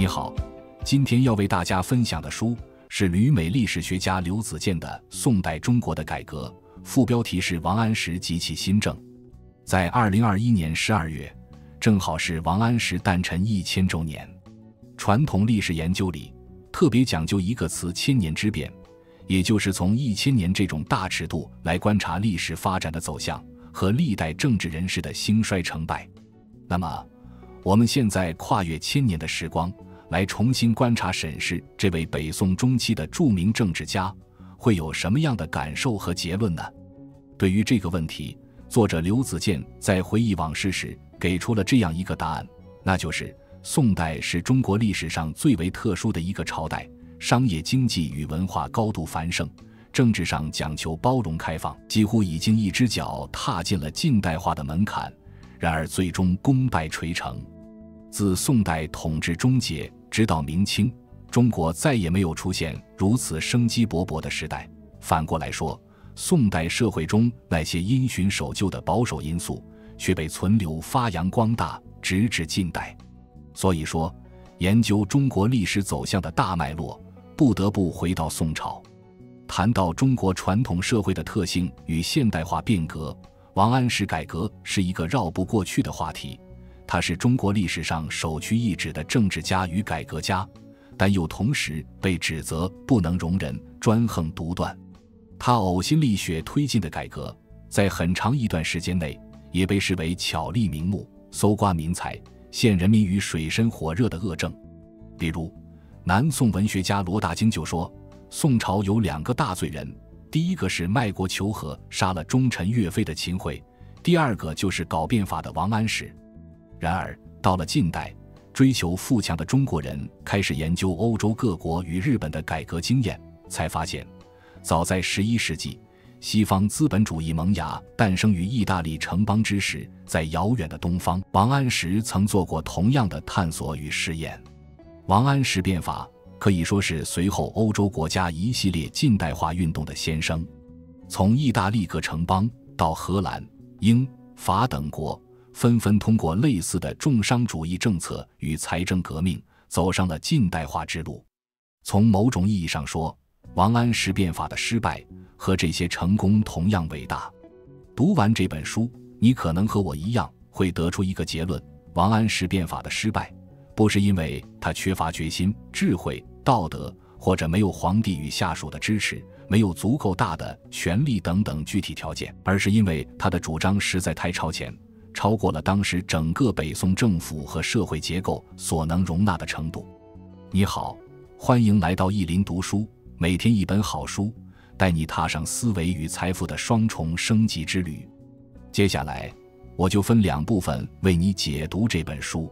你好，今天要为大家分享的书是旅美历史学家刘子健的《宋代中国的改革》，副标题是王安石及其新政。在2021年12月，正好是王安石诞辰1000周年。传统历史研究里特别讲究一个词千年之变，也就是从1000年这种大尺度来观察历史发展的走向和历代政治人士的兴衰成败。那么我们现在跨越千年的时光，来重新观察审视这位北宋中期的著名政治家，会有什么样的感受和结论呢？对于这个问题，作者刘子健在回忆往事时给出了这样一个答案，那就是宋代是中国历史上最为特殊的一个朝代，商业经济与文化高度繁盛，政治上讲求包容开放，几乎已经一只脚踏进了近代化的门槛，然而最终功败垂成。自宋代统治终结直到明清，中国再也没有出现如此生机勃勃的时代。反过来说，宋代社会中那些因循守旧的保守因素却被存留发扬光大，直至近代。所以说，研究中国历史走向的大脉络，不得不回到宋朝。谈到中国传统社会的特性与现代化变革，王安石改革是一个绕不过去的话题。他是中国历史上首屈一指的政治家与改革家，但又同时被指责不能容忍专横独断。他呕心沥血推进的改革，在很长一段时间内也被视为巧立名目、搜刮民财、陷人民于水深火热的恶政。比如南宋文学家罗大经就说，宋朝有2个大罪人，第一个是卖国求和杀了忠臣岳飞的秦桧，第二个就是搞变法的王安石。然而到了近代，追求富强的中国人开始研究欧洲各国与日本的改革经验，才发现早在11世纪，西方资本主义萌芽诞生于意大利城邦之时，在遥远的东方，王安石曾做过同样的探索与试验。王安石变法可以说是随后欧洲国家一系列近代化运动的先声。从意大利各城邦到荷兰、英、法等国，纷纷通过类似的重商主义政策与财政革命，走上了近代化之路。从某种意义上说，王安石变法的失败和这些成功同样伟大。读完这本书，你可能和我一样会得出一个结论：王安石变法的失败，不是因为他缺乏决心、智慧、道德，或者没有皇帝与下属的支持，没有足够大的权力等等具体条件，而是因为他的主张实在太超前，超过了当时整个北宋政府和社会结构所能容纳的程度。你好，欢迎来到意林读书，每天一本好书，带你踏上思维与财富的双重升级之旅。接下来我就分2部分为你解读这本书。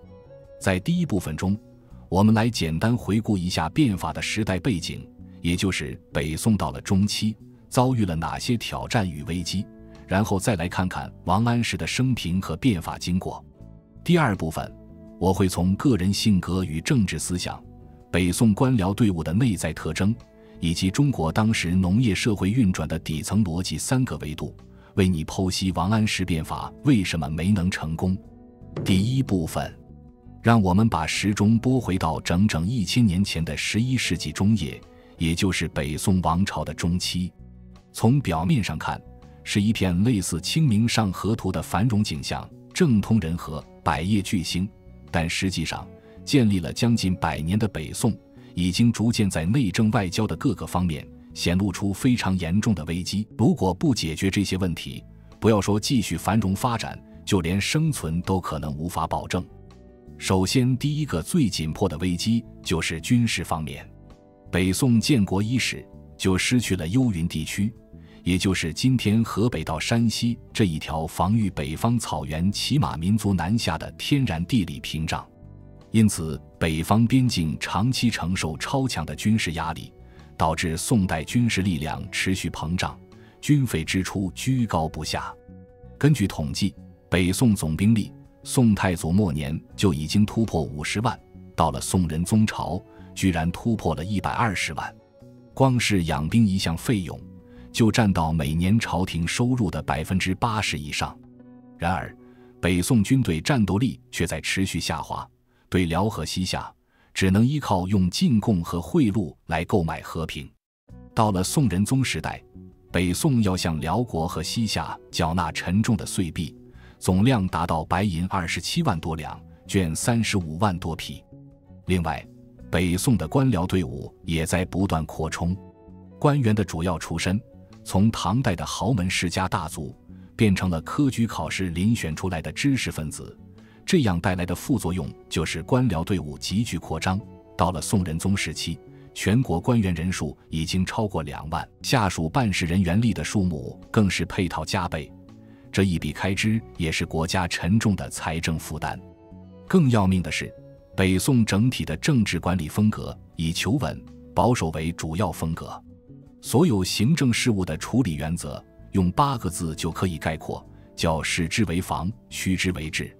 在第一部分中，我们来简单回顾一下变法的时代背景，也就是北宋到了中期遭遇了哪些挑战与危机，然后再来看看王安石的生平和变法经过。第二部分，我会从个人性格与政治思想、北宋官僚队伍的内在特征，以及中国当时农业社会运转的底层逻辑3个维度，为你剖析王安石变法为什么没能成功。第一部分，让我们把时钟拨回到整整1000年前的11世纪中叶，也就是北宋王朝的中期。从表面上看，是一片类似清明上河图的繁荣景象，政通人和，百业巨兴。但实际上，建立了将近100年的北宋，已经逐渐在内政外交的各个方面显露出非常严重的危机。如果不解决这些问题，不要说继续繁荣发展，就连生存都可能无法保证。首先，第一个最紧迫的危机就是军事方面。北宋建国伊始，就失去了幽云地区，也就是今天河北到山西这一条防御北方草原骑马民族南下的天然地理屏障。因此，北方边境长期承受超强的军事压力，导致宋代军事力量持续膨胀，军费支出居高不下。根据统计，北宋总兵力宋太祖末年就已经突破50万，到了宋仁宗朝，居然突破了120万。光是养兵一项费用，就占到每年朝廷收入的80%以上。然而，北宋军队战斗力却在持续下滑，对辽河西夏、只能依靠用进贡和贿赂来购买和平。到了宋仁宗时代，北宋要向辽国和西夏缴纳沉重的岁币，总量达到白银27万多两，绢35万多匹。另外，北宋的官僚队伍也在不断扩充，官员的主要出身从唐代的豪门世家大族变成了科举考试遴选出来的知识分子，这样带来的副作用就是官僚队伍急剧扩张。到了宋仁宗时期，全国官员人数已经超过2万，下属办事人员力的数目更是配套加倍，这一笔开支也是国家沉重的财政负担。更要命的是，北宋整体的政治管理风格以求稳、保守为主要风格，所有行政事务的处理原则用8个字就可以概括，叫使之为防，虚之为治。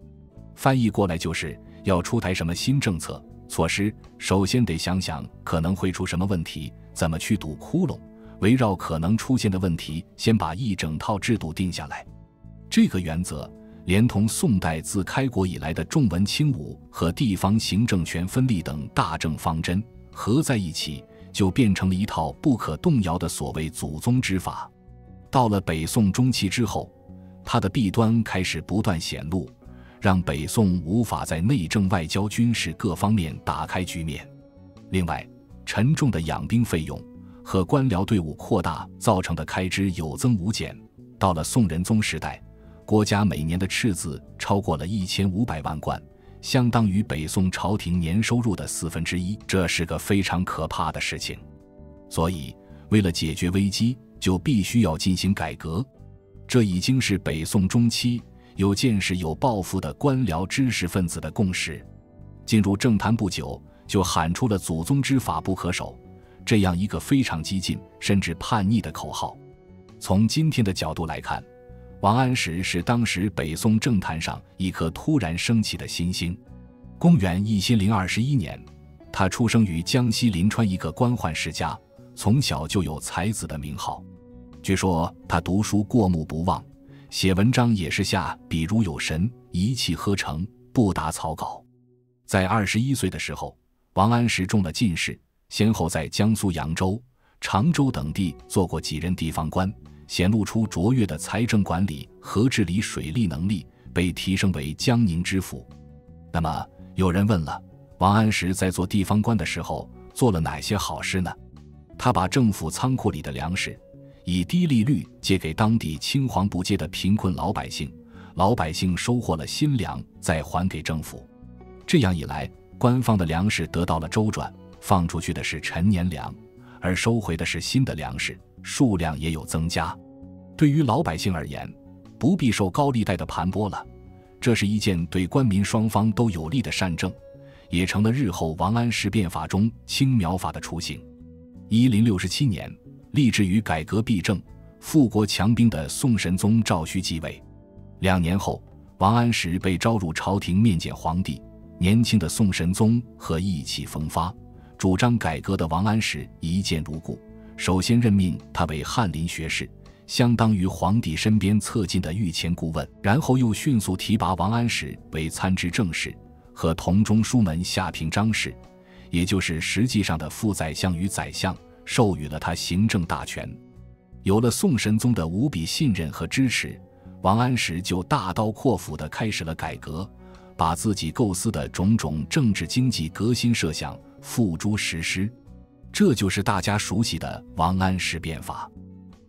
翻译过来就是要出台什么新政策措施，首先得想想可能会出什么问题，怎么去堵窟窿，围绕可能出现的问题先把一整套制度定下来。这个原则连同宋代自开国以来的重文轻武和地方行政权分立等大政方针合在一起，就变成了一套不可动摇的所谓祖宗之法。到了北宋中期之后，它的弊端开始不断显露，让北宋无法在内政、外交、军事各方面打开局面。另外，沉重的养兵费用和官僚队伍扩大造成的开支有增无减。到了宋仁宗时代，国家每年的赤字超过了1500万贯，相当于北宋朝廷年收入的1/4，这是个非常可怕的事情。所以，为了解决危机，就必须要进行改革。这已经是北宋中期有见识、有抱负的官僚知识分子的共识。进入政坛不久，就喊出了祖宗之法不可守这样一个非常激进甚至叛逆的口号。从今天的角度来看，王安石是当时北宋政坛上一颗突然升起的新星。公元1021年，他出生于江西临川一个官宦世家，从小就有才子的名号。据说他读书过目不忘，写文章也是下笔如有神，一气呵成，不打草稿。在21岁的时候，王安石中了进士，先后在江苏扬州、常州等地做过几任地方官，显露出卓越的财政管理和治理水利能力，被提升为江宁知府。那么有人问了，王安石在做地方官的时候做了哪些好事呢？他把政府仓库里的粮食以低利率借给当地青黄不接的贫困老百姓，老百姓收获了新粮再还给政府。这样一来，官方的粮食得到了周转，放出去的是陈年粮，而收回的是新的粮食，数量也有增加。对于老百姓而言，不必受高利贷的盘剥了，这是一件对官民双方都有利的善政，也成了日后王安石变法中青苗法的雏形。1067年，立志于改革弊政、富国强兵的宋神宗赵顼继位。2年后，王安石被招入朝廷面见皇帝。年轻的宋神宗和意气风发、主张改革的王安石一见如故，首先任命他为翰林学士，相当于皇帝身边侧近的御前顾问，然后又迅速提拔王安石为参知政事和同中书门下平章事，也就是实际上的副宰相与宰相，授予了他行政大权。有了宋神宗的无比信任和支持，王安石就大刀阔斧地开始了改革，把自己构思的种种政治经济革新设想付诸实施，这就是大家熟悉的王安石变法。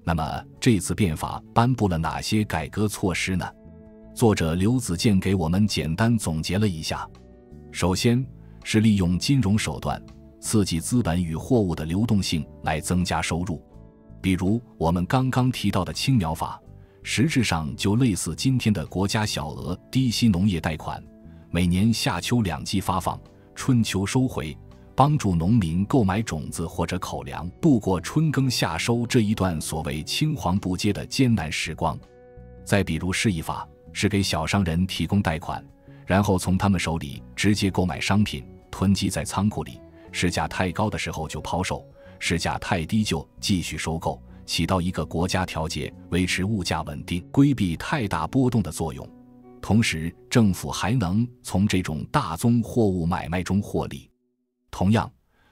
那么这次变法颁布了哪些改革措施呢？作者刘子健给我们简单总结了一下。首先是利用金融手段刺激资本与货物的流动性来增加收入，比如我们刚刚提到的青苗法，实质上就类似今天的国家小额低息农业贷款，每年夏秋2季发放，春秋收回，帮助农民购买种子或者口粮，度过春耕夏收这一段所谓青黄不接的艰难时光。再比如市易法，是给小商人提供贷款，然后从他们手里直接购买商品，囤积在仓库里，市价太高的时候就抛售，市价太低就继续收购，起到一个国家调节、维持物价稳定、规避太大波动的作用。同时，政府还能从这种大宗货物买卖中获利。同样，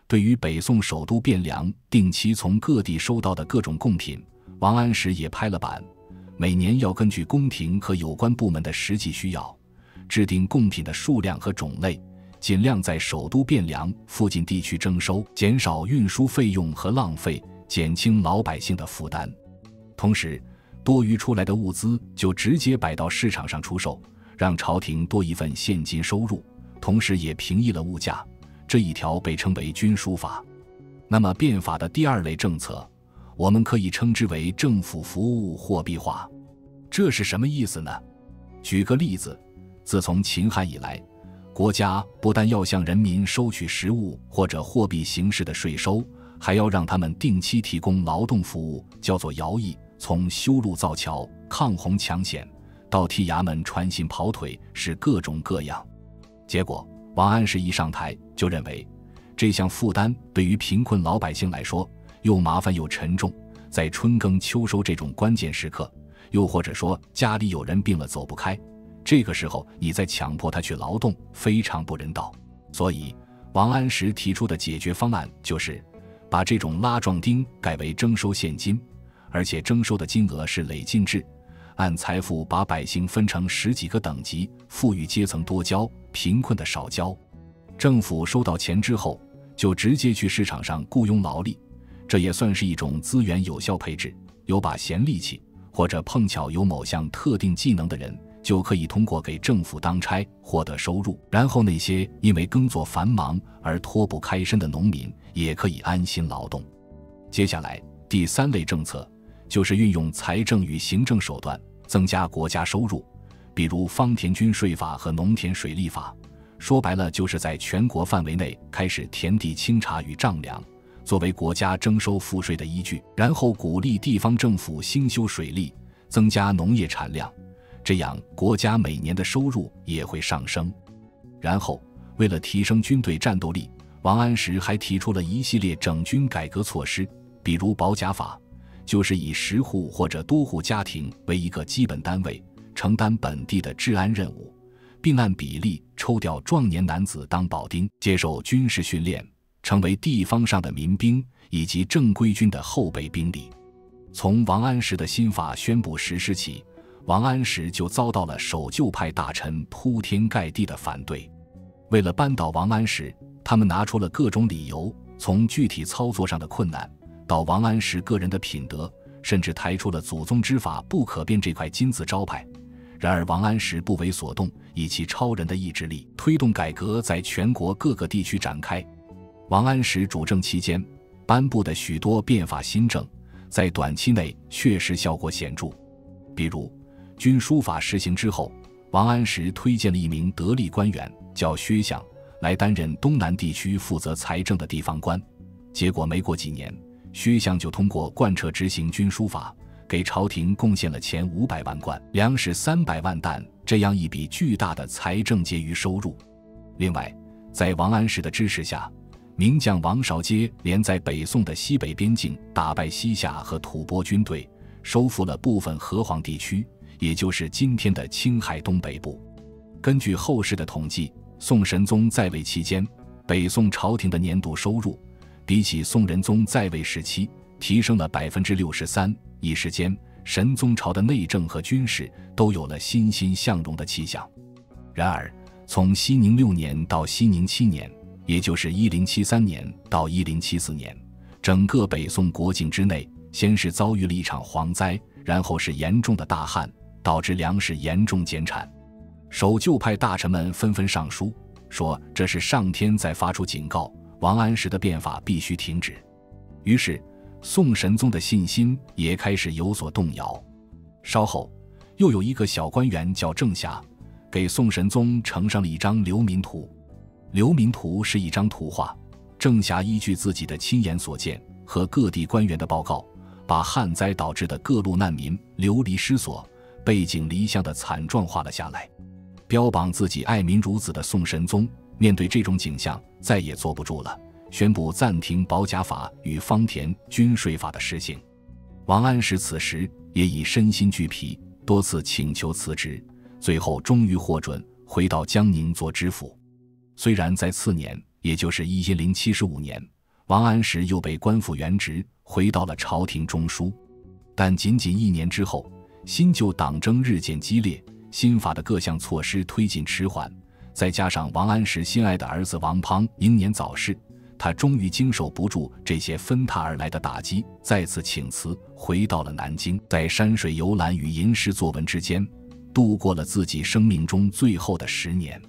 对于北宋首都汴梁定期从各地收到的各种贡品，王安石也拍了板，每年要根据宫廷和有关部门的实际需要，制定贡品的数量和种类，尽量在首都汴梁附近地区征收，减少运输费用和浪费，减轻老百姓的负担。同时，多余出来的物资就直接摆到市场上出售，让朝廷多一份现金收入，同时也平抑了物价。这一条被称为军书法。那么变法的第二类政策，我们可以称之为政府服务货币化。这是什么意思呢？举个例子，自从秦汉以来，国家不但要向人民收取实物或者货币形式的税收，还要让他们定期提供劳动服务，叫做徭役。从修路造桥、抗洪抢险，到替衙门传信跑腿，是各种各样。结果王安石一上台就认为，这项负担对于贫困老百姓来说又麻烦又沉重，在春耕秋收这种关键时刻，又或者说家里有人病了走不开，这个时候你再强迫他去劳动，非常不人道。所以王安石提出的解决方案就是把这种拉壮丁改为征收现金，而且征收的金额是累进制，按财富把百姓分成10几个等级，富裕阶层多交，贫困的少交。政府收到钱之后，就直接去市场上雇佣劳力，这也算是一种资源有效配置。有把闲力气，或者碰巧有某项特定技能的人，就可以通过给政府当差获得收入，然后那些因为耕作繁忙而脱不开身的农民也可以安心劳动。接下来第3类政策就是运用财政与行政手段增加国家收入，比如方田均税法和农田水利法，说白了就是在全国范围内开始田地清查与丈量，作为国家征收赋税的依据，然后鼓励地方政府兴修水利，增加农业产量，这样国家每年的收入也会上升。然后为了提升军队战斗力，王安石还提出了一系列整军改革措施，比如保甲法，就是以10户或者多户家庭为一个基本单位，承担本地的治安任务，并按比例抽调壮年男子当保丁，接受军事训练，成为地方上的民兵以及正规军的后备兵力。从王安石的新法宣布实施起，王安石就遭到了守旧派大臣铺天盖地的反对。为了扳倒王安石，他们拿出了各种理由，从具体操作上的困难到王安石个人的品德，甚至抬出了祖宗之法不可变这块金字招牌。然而王安石不为所动，以其超人的意志力推动改革在全国各个地区展开。王安石主政期间颁布的许多变法新政，在短期内确实效果显著。比如军书法实行之后，王安石推荐了一名得力官员叫薛相来担任东南地区负责财政的地方官。结果没过几年，薛相就通过贯彻执行军书法，给朝廷贡献了钱500万贯，粮食300万担，这样一笔巨大的财政结余收入。另外，在王安石的支持下，名将王绍阶连在北宋的西北边境打败西夏和吐蕃军队，收复了部分河湟地区，也就是今天的青海东北部。根据后世的统计，宋神宗在位期间，北宋朝廷的年度收入比起宋仁宗在位时期提升了 63%， 一时间神宗朝的内政和军事都有了欣欣向荣的气象。然而从熙宁6年到熙宁7年，也就是1073年到1074年，整个北宋国境之内先是遭遇了一场蝗灾，然后是严重的大旱，导致粮食严重减产。守旧派大臣们纷纷上书，说这是上天在发出警告，王安石的变法必须停止。于是宋神宗的信心也开始有所动摇。稍后又有一个小官员叫郑霞，给宋神宗呈上了一张流民图。流民图是一张图画，郑霞依据自己的亲眼所见和各地官员的报告，把旱灾导致的各路难民流离失所、背井离乡的惨状画了下来。标榜自己爱民如子的宋神宗面对这种景象再也坐不住了，宣布暂停保甲法与方田均税法的实行。王安石此时也已身心俱疲，多次请求辞职，最后终于获准回到江宁做知府。虽然在次年也就是1075年，王安石又被官复原职，回到了朝廷中书。但仅仅1年之后，新旧党争日渐激烈，新法的各项措施推进迟缓，再加上王安石心爱的儿子王滂英年早逝，他终于经受不住这些纷沓而来的打击，再次请辞，回到了南京，在山水游览与吟诗作文之间，度过了自己生命中最后的10年。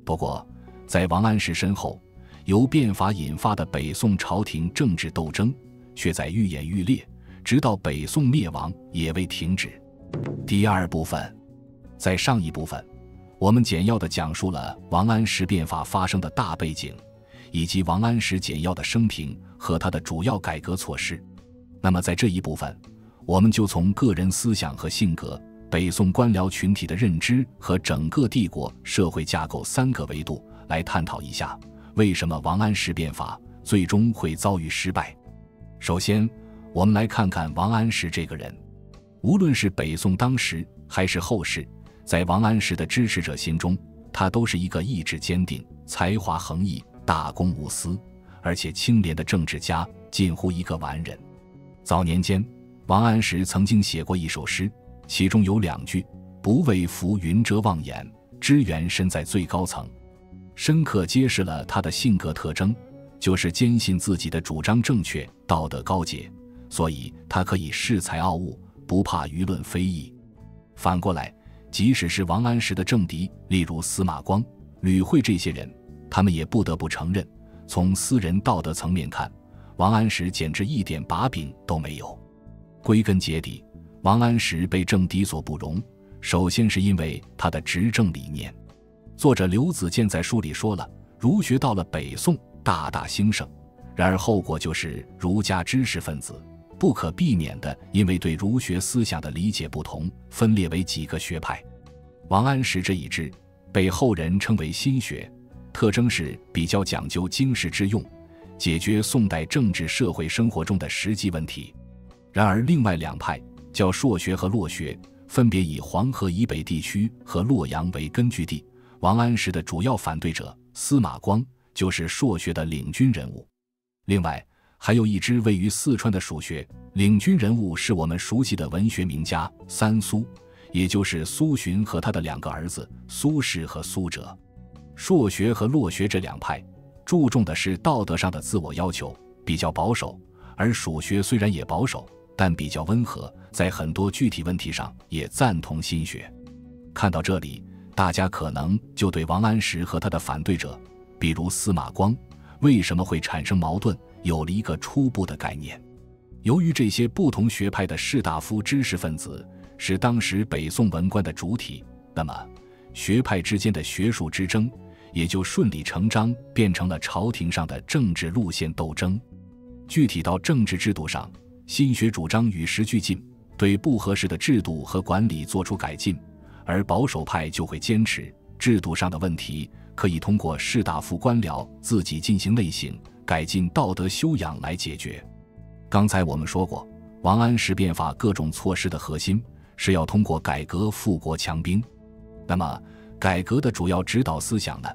不过，在王安石身后，由变法引发的北宋朝廷政治斗争却在愈演愈烈，直到北宋灭亡也未停止。第2部分，在上一部分，我们简要地讲述了王安石变法发生的大背景，以及王安石简要的生平和他的主要改革措施。那么在这一部分，我们就从个人思想和性格、北宋官僚群体的认知和整个帝国社会架构3个维度来探讨一下，为什么王安石变法最终会遭遇失败。首先，我们来看看王安石这个人。无论是北宋当时还是后世，在王安石的支持者心中，他都是一个意志坚定、才华横溢、大公无私，而且清廉的政治家，近乎一个完人。早年间，王安石曾经写过一首诗，其中有2句：不为浮云遮望眼，知源身在最高层，深刻揭示了他的性格特征，就是坚信自己的主张正确，道德高洁，所以他可以恃才傲物，不怕舆论非议。反过来，即使是王安石的政敌，例如司马光、吕惠这些人，他们也不得不承认，从私人道德层面看，王安石简直一点把柄都没有。归根结底，王安石被政敌所不容，首先是因为他的执政理念。作者刘子健在书里说了，儒学到了北宋大大兴盛，然而后果就是儒家知识分子不可避免地因为对儒学思想的理解不同，分裂为几个学派。王安石这一支被后人称为新学，特征是比较讲究经世致用，解决宋代政治社会生活中的实际问题。然而另外2派叫朔学和洛学，分别以黄河以北地区和洛阳为根据地。王安石的主要反对者司马光就是朔学的领军人物。另外还有一支位于四川的蜀学，领军人物是我们熟悉的文学名家三苏，也就是苏洵和他的2个儿子苏轼和苏辙。朔学和洛学这2派注重的是道德上的自我要求，比较保守，而蜀学虽然也保守，但比较温和，在很多具体问题上也赞同新学。看到这里，大家可能就对王安石和他的反对者，比如司马光，为什么会产生矛盾，有了一个初步的概念。由于这些不同学派的士大夫知识分子是当时北宋文官的主体，那么学派之间的学术之争也就顺理成章变成了朝廷上的政治路线斗争。具体到政治制度上，新学主张与时俱进，对不合适的制度和管理做出改进，而保守派就会坚持制度上的问题可以通过士大夫官僚自己进行内省，改进道德修养来解决。刚才我们说过，王安石变法各种措施的核心是要通过改革富国强兵。那么改革的主要指导思想呢，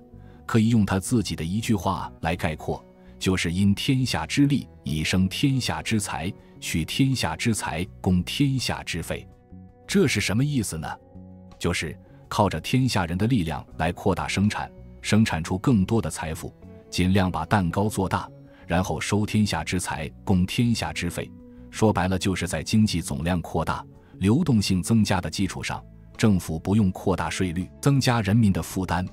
可以用他自己的一句话来概括，就是因天下之利以生天下之财，取天下之财攻天下之费。这是什么意思呢？就是靠着天下人的力量来扩大生产，生产出更多的财富，尽量把蛋糕做大，然后收天下之财供天下之费。说白了，就是在经济总量扩大、流动性增加的基础上，政府不用扩大税率，增加人民的负担，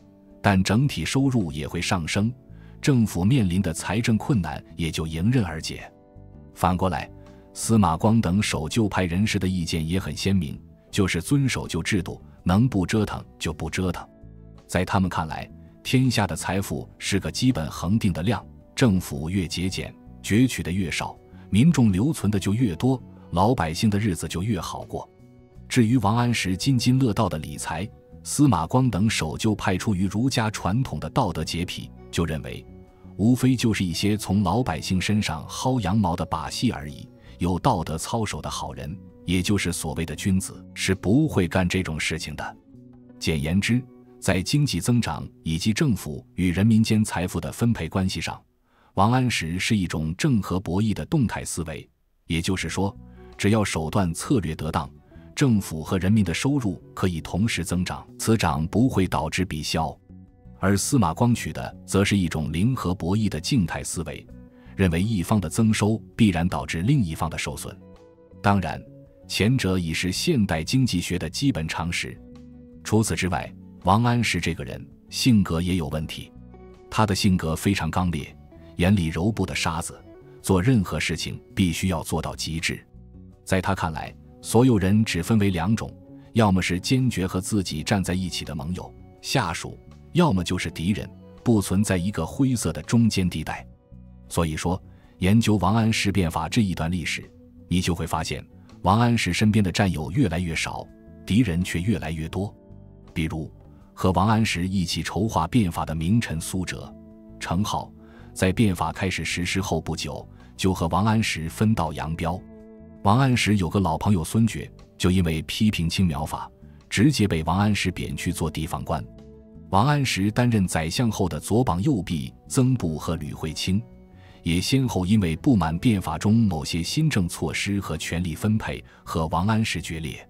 但整体收入也会上升，政府面临的财政困难也就迎刃而解。反过来，司马光等守旧派人士的意见也很鲜明，就是遵守旧制度，能不折腾就不折腾。在他们看来，天下的财富是个基本恒定的量，政府越节俭，攫取的越少，民众留存的就越多，老百姓的日子就越好过。至于王安石津津乐道的理财，司马光等守旧派出于儒家传统的道德洁癖，就认为无非就是一些从老百姓身上薅羊毛的把戏而已，有道德操守的好人，也就是所谓的君子，是不会干这种事情的。简言之，在经济增长以及政府与人民间财富的分配关系上，王安石是一种正和博弈的动态思维，也就是说，只要手段策略得当，政府和人民的收入可以同时增长，此涨不会导致彼消。而司马光取的则是一种零和博弈的静态思维，认为一方的增收必然导致另一方的受损。当然，前者已是现代经济学的基本常识。除此之外，王安石这个人性格也有问题。他的性格非常刚烈，眼里揉不得沙子，做任何事情必须要做到极致。在他看来，所有人只分为两种，要么是坚决和自己站在一起的盟友、下属，要么就是敌人，不存在一个灰色的中间地带。所以说，研究王安石变法这一段历史，你就会发现，王安石身边的战友越来越少，敌人却越来越多。比如，和王安石一起筹划变法的名臣苏辙、程颢，在变法开始实施后不久，就和王安石分道扬镳。王安石有个老朋友孙觉，就因为批评青苗法，直接被王安石贬去做地方官。王安石担任宰相后的左膀右臂曾布和吕惠卿，也先后因为不满变法中某些新政措施和权力分配，和王安石决裂。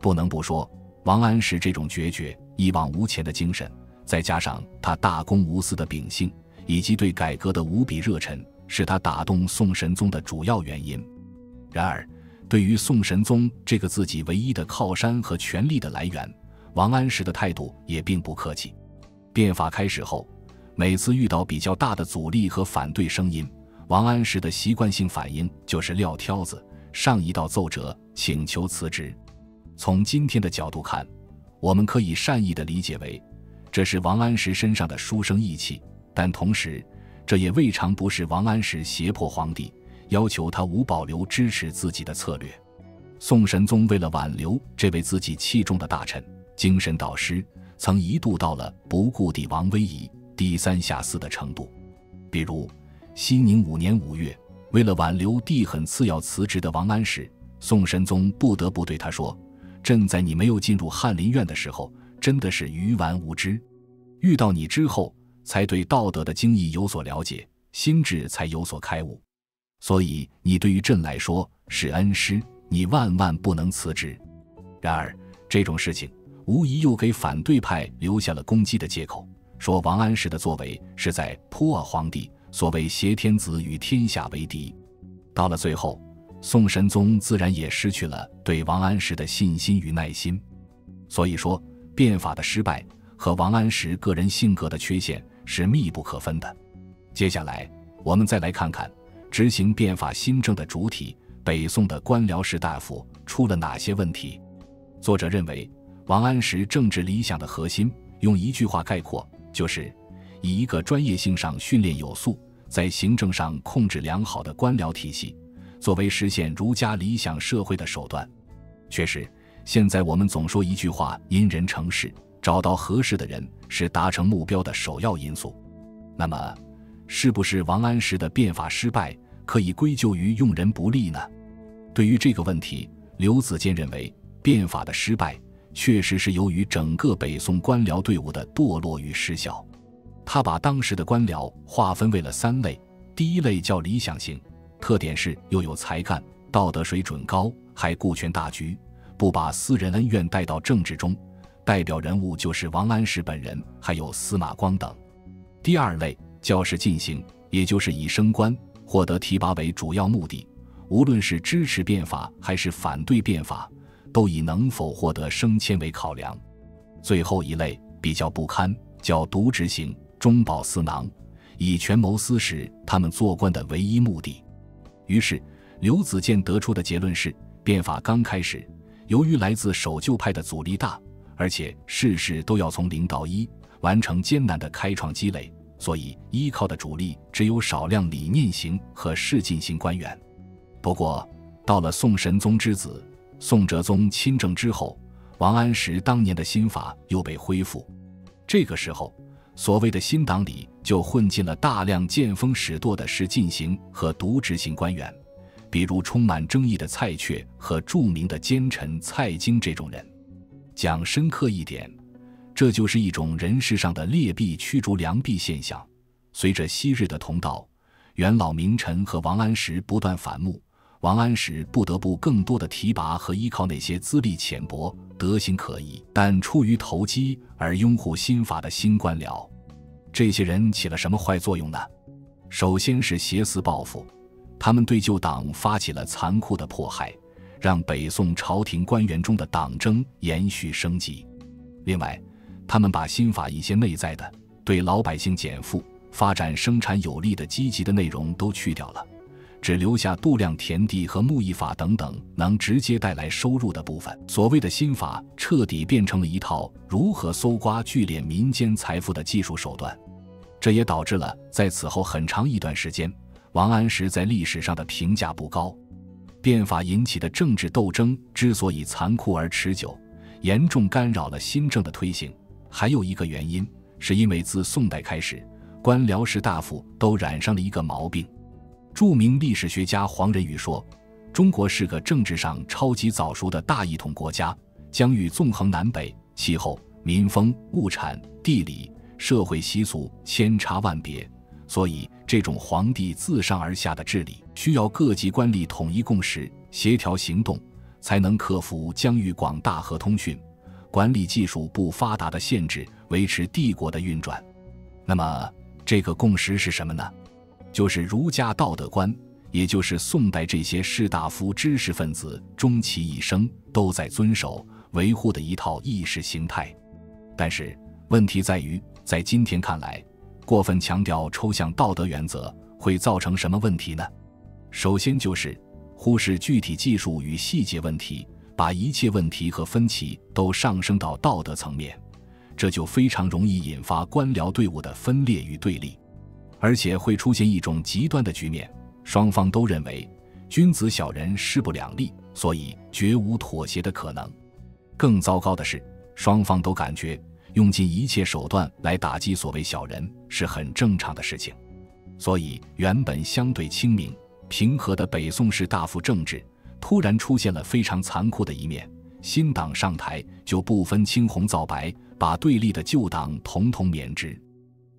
不能不说，王安石这种决绝、一往无前的精神，再加上他大公无私的秉性，以及对改革的无比热忱，是他打动宋神宗的主要原因。然而，对于宋神宗这个自己唯一的靠山和权力的来源，王安石的态度也并不客气。变法开始后，每次遇到比较大的阻力和反对声音，王安石的习惯性反应就是撂挑子，上一道奏折，请求辞职。从今天的角度看，我们可以善意地理解为，这是王安石身上的书生意气，但同时，这也未尝不是王安石胁迫皇帝，要求他无保留支持自己的策略。宋神宗为了挽留这位自己器重的大臣、精神导师，曾一度到了不顾帝王威仪、低三下四的程度。比如，熙宁5年5月，为了挽留帝很次要辞职的王安石，宋神宗不得不对他说：“朕在你没有进入翰林院的时候，真的是愚顽无知，遇到你之后，才对道德的精义有所了解，心智才有所开悟。所以你对于朕来说是恩师，你万万不能辞职。”然而，这种事情无疑又给反对派留下了攻击的借口，说王安石的作为是在扑皇帝，所谓挟天子与天下为敌。到了最后，宋神宗自然也失去了对王安石的信心与耐心。所以说，变法的失败和王安石个人性格的缺陷是密不可分的。接下来，我们再来看看执行变法新政的主体北宋的官僚士大夫出了哪些问题。作者认为，王安石政治理想的核心，用一句话概括，就是以一个专业性上训练有素，在行政上控制良好的官僚体系，作为实现儒家理想社会的手段。确实，现在我们总说一句话，因人成事，找到合适的人是达成目标的首要因素。那么，是不是王安石的变法失败可以归咎于用人不力呢？对于这个问题，刘子健认为，变法的失败确实是由于整个北宋官僚队伍的堕落与失效。他把当时的官僚划分为了3类，第一类叫理想型，特点是又有才干，道德水准高，还顾全大局，不把私人恩怨带到政治中，代表人物就是王安石本人，还有司马光等。第二类叫仕进型，也就是以升官、获得提拔为主要目的，无论是支持变法还是反对变法，都以能否获得升迁为考量。最后一类比较不堪，叫渎职型，中饱私囊，以权谋私是他们做官的唯一目的。于是刘子健得出的结论是，变法刚开始，由于来自守旧派的阻力大，而且事事都要从0到1，完成艰难的开创积累，所以依靠的主力只有少量理念型和仕进型官员。不过到了宋神宗之子宋哲宗亲政之后，王安石当年的新法又被恢复。这个时候，所谓的新党里就混进了大量见风使舵的仕进型和渎职型官员，比如充满争议的蔡确和著名的奸臣蔡京这种人。讲深刻一点，这就是一种人事上的劣币驱逐良币现象。随着昔日的同道、元老名臣和王安石不断反目，王安石不得不更多的提拔和依靠那些资历浅薄、德行可疑但出于投机而拥护新法的新官僚。这些人起了什么坏作用呢？首先是挟私报复，他们对旧党发起了残酷的迫害，让北宋朝廷官员中的党争延续升级。另外，他们把新法一些内在的对老百姓减负、发展生产有利的积极的内容都去掉了，只留下度量田地和牧役法等等能直接带来收入的部分。所谓的新法彻底变成了一套如何搜刮聚敛民间财富的技术手段。这也导致了在此后很长一段时间，王安石在历史上的评价不高。变法引起的政治斗争之所以残酷而持久，严重干扰了新政的推行，还有一个原因，是因为自宋代开始，官僚士大夫都染上了一个毛病。著名历史学家黄仁宇说，中国是个政治上超级早熟的大一统国家，疆域纵横南北，气候、民风、物产、地理、社会习俗千差万别，所以这种皇帝自上而下的治理需要各级官吏统一共识、协调行动，才能克服疆域广大和通讯、管理技术不发达的限制，维持帝国的运转。那么这个共识是什么呢？就是儒家道德观，也就是宋代这些士大夫知识分子终其一生都在遵守维护的一套意识形态。但是问题在于，在今天看来，过分强调抽象道德原则会造成什么问题呢？首先就是忽视具体技术与细节问题，把一切问题和分歧都上升到道德层面，这就非常容易引发官僚队伍的分裂与对立，而且会出现一种极端的局面，双方都认为君子小人势不两立，所以绝无妥协的可能。更糟糕的是，双方都感觉用尽一切手段来打击所谓小人是很正常的事情，所以原本相对清明平和的北宋士大夫政治突然出现了非常残酷的一面。新党上台就不分青红皂白，把对立的旧党统统免职，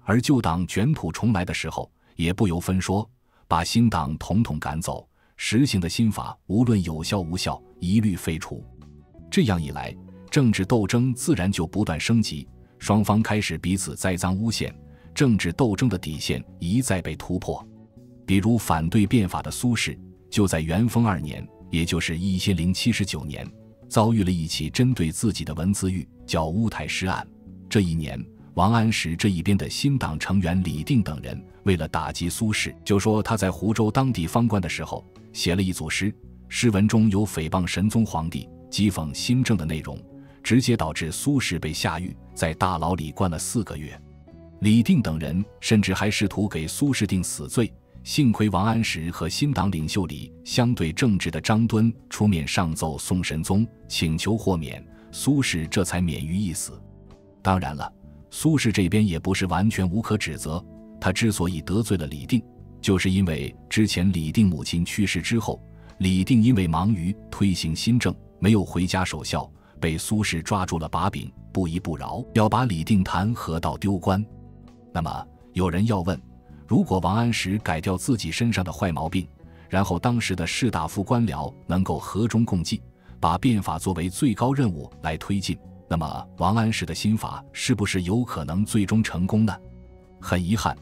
而旧党卷土重来的时候也不由分说，把新党统统赶走，实行的新法无论有效无效一律废除。这样一来，政治斗争自然就不断升级，双方开始彼此栽赃诬陷，政治斗争的底线一再被突破。比如反对变法的苏轼，就在元丰2年，也就是1079年，遭遇了一起针对自己的文字狱，叫乌台诗案。这一年，王安石这一边的新党成员李定等人为了打击苏轼，就说他在湖州当地方官的时候写了一组诗，诗文中有诽谤神宗皇帝、讥讽新政的内容，直接导致苏轼被下狱，在大牢里关了4个月。李定等人甚至还试图给苏轼定死罪，幸亏王安石和新党领袖里相对正直的张敦出面上奏宋神宗，请求豁免，苏轼这才免于一死。当然了，苏轼这边也不是完全无可指责，他之所以得罪了李定，就是因为之前李定母亲去世之后，李定因为忙于推行新政，没有回家守孝，被苏轼抓住了把柄，不依不饶，要把李定弹劾到丢官。那么有人要问，如果王安石改掉自己身上的坏毛病，然后当时的士大夫官僚能够和衷共济，把变法作为最高任务来推进，那么王安石的新法是不是有可能最终成功呢？很遗憾，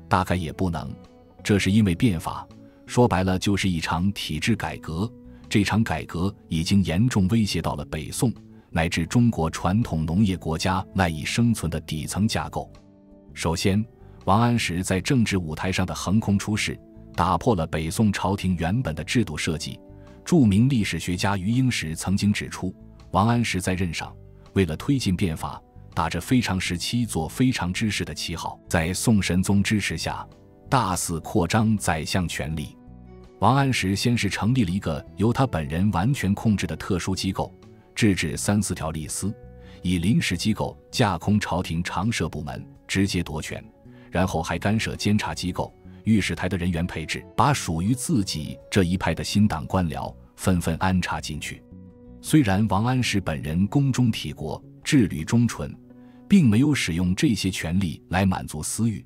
大概也不能。这是因为变法说白了就是一场体制改革，这场改革已经严重威胁到了北宋乃至中国传统农业国家赖以生存的底层架构。首先，王安石在政治舞台上的横空出世，打破了北宋朝廷原本的制度设计。著名历史学家余英时曾经指出，王安石在任上为了推进变法，打着非常时期做非常之事的旗号，在宋神宗支持下大肆扩张宰相权力。王安石先是成立了一个由他本人完全控制的特殊机构，制止3-4条吏司，以临时机构架空朝廷常设部门，直接夺权，然后还干涉监察机构、御史台的人员配置，把属于自己这一派的新党官僚纷纷安插进去。虽然王安石本人恭忠体国、治吕忠纯，并没有使用这些权力来满足私欲，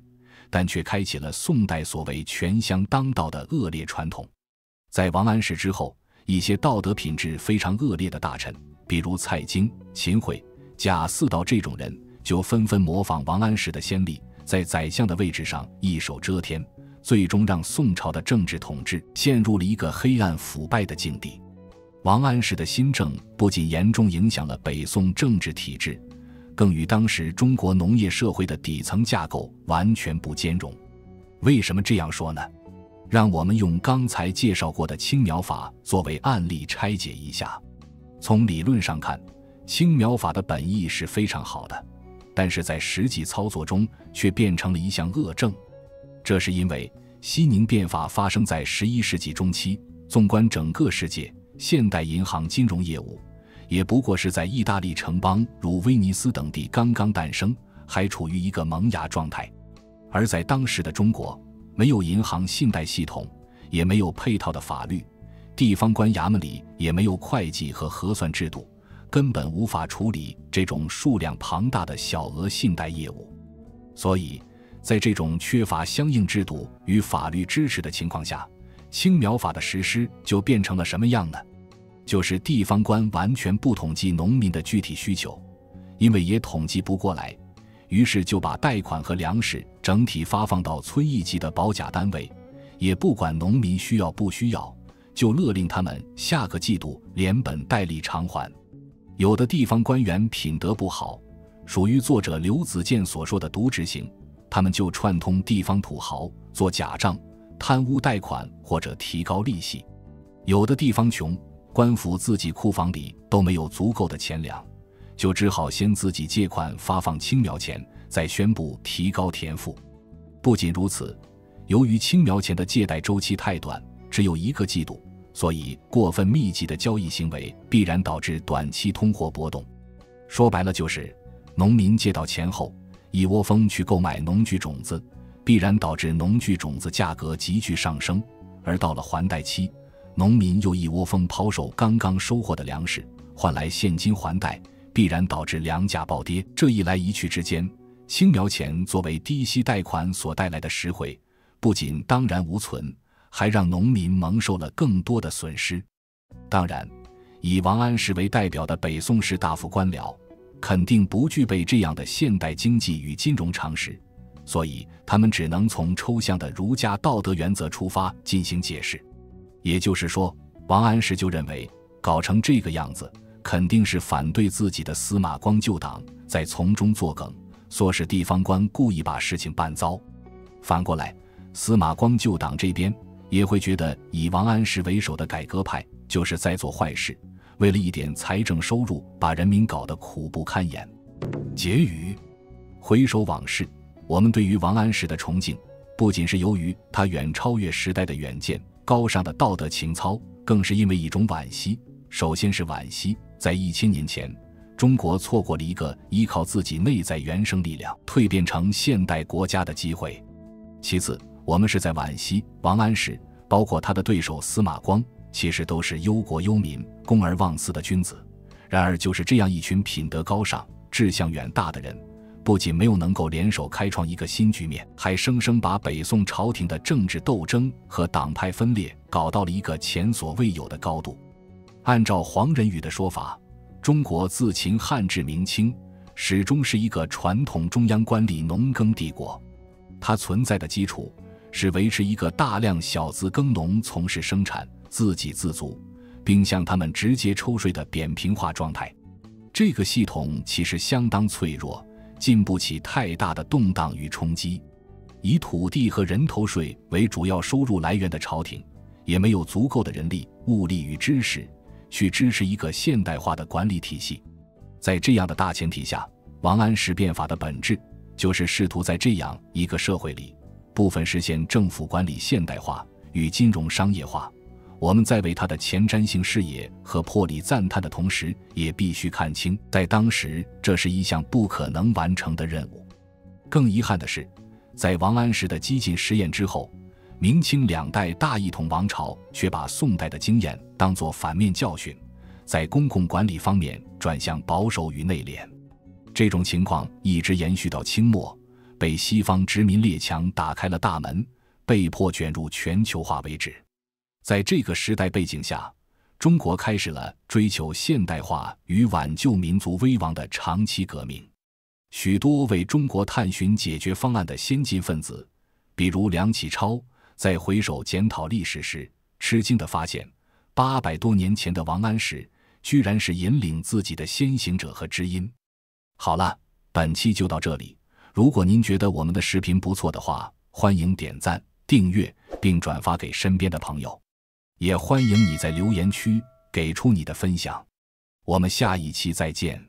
但却开启了宋代所谓权相当道的恶劣传统。在王安石之后，一些道德品质非常恶劣的大臣，比如蔡京、秦桧、贾似道这种人，就纷纷模仿王安石的先例，在宰相的位置上一手遮天，最终让宋朝的政治统治陷入了一个黑暗腐败的境地。王安石的新政不仅严重影响了北宋政治体制，更与当时中国农业社会的底层架构完全不兼容。为什么这样说呢？让我们用刚才介绍过的青苗法作为案例拆解一下。从理论上看，青苗法的本意是非常好的，但是在实际操作中却变成了一项恶政。这是因为西宁变法发生在11世纪中期，纵观整个世界，现代银行金融业务也不过是在意大利城邦如威尼斯等地刚刚诞生，还处于一个萌芽状态。而在当时的中国，没有银行信贷系统，也没有配套的法律，地方官衙门里也没有会计和核算制度，根本无法处理这种数量庞大的小额信贷业务。所以在这种缺乏相应制度与法律支持的情况下，青苗法的实施就变成了什么样呢？就是地方官完全不统计农民的具体需求，因为也统计不过来，于是就把贷款和粮食整体发放到村一级的保甲单位，也不管农民需要不需要，就勒令他们下个季度连本带利偿还。有的地方官员品德不好，属于作者刘子健所说的渎职型，他们就串通地方土豪做假账，贪污贷款或者提高利息。有的地方穷，官府自己库房里都没有足够的钱粮，就只好先自己借款发放青苗钱，再宣布提高田赋。不仅如此，由于青苗钱的借贷周期太短，只有1个季度，所以过分密集的交易行为必然导致短期通货波动。说白了就是，农民借到钱后，一窝蜂去购买农具种子，必然导致农具种子价格急剧上升，而到了还贷期，农民又一窝蜂抛售刚刚收获的粮食，换来现金还贷，必然导致粮价暴跌。这一来一去之间，青苗钱作为低息贷款所带来的实惠，不仅当然无存，还让农民蒙受了更多的损失。当然，以王安石为代表的北宋士大夫官僚肯定不具备这样的现代经济与金融常识，所以他们只能从抽象的儒家道德原则出发进行解释。也就是说，王安石就认为搞成这个样子，肯定是反对自己的司马光旧党在从中作梗，唆使地方官故意把事情办糟。反过来，司马光旧党这边也会觉得以王安石为首的改革派就是在做坏事，为了一点财政收入把人民搞得苦不堪言。结语：回首往事，我们对于王安石的崇敬，不仅是由于他远超越时代的远见、高尚的道德情操，更是因为一种惋惜。首先是惋惜，在1000年前，中国错过了一个依靠自己内在原生力量蜕变成现代国家的机会。其次，我们是在惋惜王安石，包括他的对手司马光，其实都是忧国忧民、公而忘私的君子。然而就是这样一群品德高尚、志向远大的人，不仅没有能够联手开创一个新局面，还生生把北宋朝廷的政治斗争和党派分裂搞到了一个前所未有的高度。按照黄仁宇的说法，中国自秦汉至明清始终是一个传统中央官吏农耕帝国，它存在的基础是维持一个大量小资耕农从事生产、自给自足，并向他们直接抽税的扁平化状态。这个系统其实相当脆弱，经不起太大的动荡与冲击。以土地和人头税为主要收入来源的朝廷，也没有足够的人力、物力与知识去支持一个现代化的管理体系。在这样的大前提下，王安石变法的本质就是试图在这样一个社会里，部分实现政府管理现代化与金融商业化。我们在为他的前瞻性视野和魄力赞叹的同时，也必须看清，在当时这是一项不可能完成的任务。更遗憾的是，在王安石的激进实验之后，明清2代大一统王朝却把宋代的经验当作反面教训，在公共管理方面转向保守与内敛。这种情况一直延续到清末，被西方殖民列强打开了大门，被迫卷入全球化为止。在这个时代背景下，中国开始了追求现代化与挽救民族危亡的长期革命。许多为中国探寻解决方案的先进分子，比如梁启超，在回首检讨历史时，吃惊地发现800多年前的王安石居然是引领自己的先行者和知音。好了，本期就到这里。如果您觉得我们的视频不错的话，欢迎点赞、订阅并转发给身边的朋友，也欢迎你在留言区给出你的分享。我们下一期再见。